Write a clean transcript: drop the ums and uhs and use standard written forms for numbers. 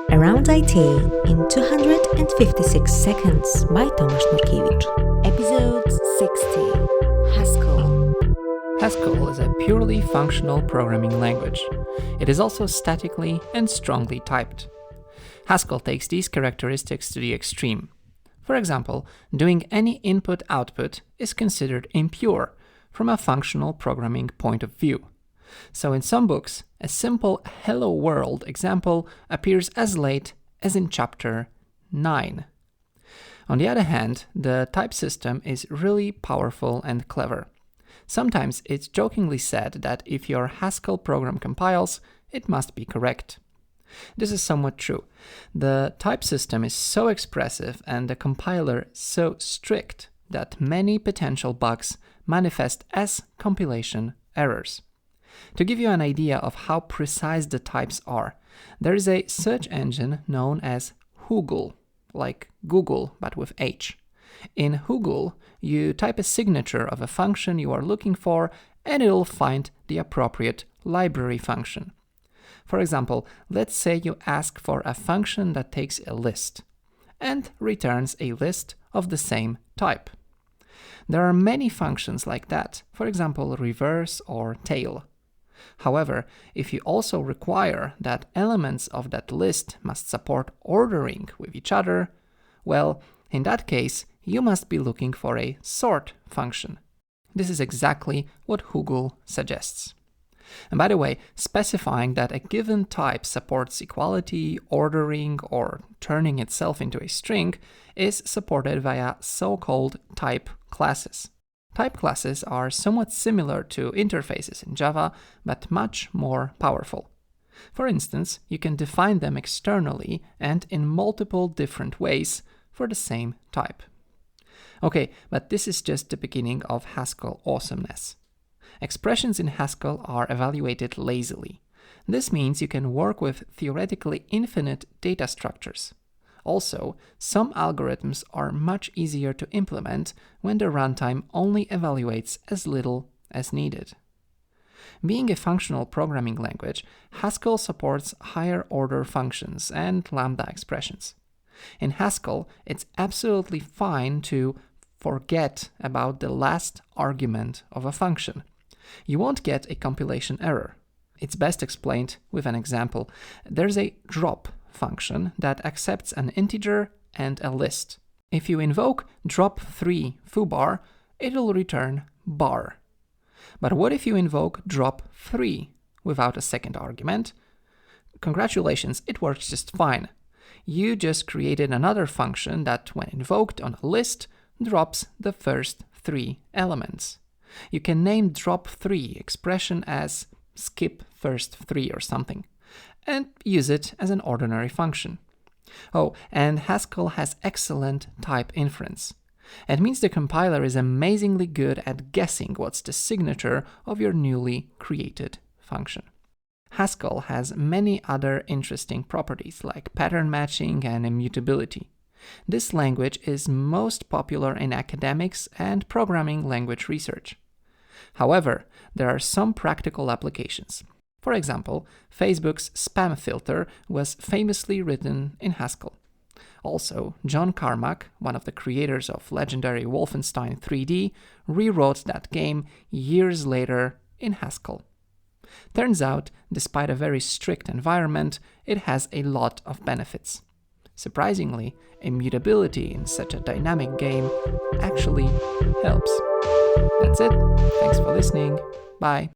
Around IT in 256 seconds by Tomasz Nurkiewicz. Episode 60. Haskell. Haskell is a purely functional programming language. It is also statically and strongly typed. Haskell takes these characteristics to the extreme. For example, doing any input-output is considered impure from a functional programming point of view. So in some books, a simple Hello World example appears as late as in chapter 9. On the other hand, the type system is really powerful and clever. Sometimes it's jokingly said that if your Haskell program compiles, it must be correct. This is somewhat true. The type system is so expressive and the compiler so strict that many potential bugs manifest as compilation errors. To give you an idea of how precise the types are, there is a search engine known as Hoogle, like Google but with H. In Hoogle, you type a signature of a function you are looking for and it'll find the appropriate library function. For example, let's say you ask for a function that takes a list and returns a list of the same type. There are many functions like that, for example, reverse or tail. However, if you also require that elements of that list must support ordering with each other, well, in that case, you must be looking for a sort function. This is exactly what Hoogle suggests. And by the way, specifying that a given type supports equality, ordering, or turning itself into a string is supported via so-called type classes. Type classes are somewhat similar to interfaces in Java, but much more powerful. For instance, you can define them externally and in multiple different ways for the same type. Okay, but this is just the beginning of Haskell awesomeness. Expressions in Haskell are evaluated lazily. This means you can work with theoretically infinite data structures. Also, some algorithms are much easier to implement when the runtime only evaluates as little as needed. Being a functional programming language, Haskell supports higher-order functions and lambda expressions. In Haskell, it's absolutely fine to forget about the last argument of a function. You won't get a compilation error. It's best explained with an example. There's a drop function that accepts an integer and a list. If you invoke drop3 foobar, it'll return bar. But what if you invoke drop3 without a second argument? Congratulations, it works just fine. You just created another function that, when invoked on a list, drops the first 3 elements. You can name drop3 expression as skip first 3 or something, and use it as an ordinary function. Oh, and Haskell has excellent type inference. It means the compiler is amazingly good at guessing what's the signature of your newly created function. Haskell has many other interesting properties like pattern matching and immutability. This language is most popular in academics and programming language research. However, there are some practical applications. For example, Facebook's spam filter was famously written in Haskell. Also, John Carmack, one of the creators of legendary Wolfenstein 3D, rewrote that game years later in Haskell. Turns out, despite a very strict environment, it has a lot of benefits. Surprisingly, immutability in such a dynamic game actually helps. That's it. Thanks for listening. Bye.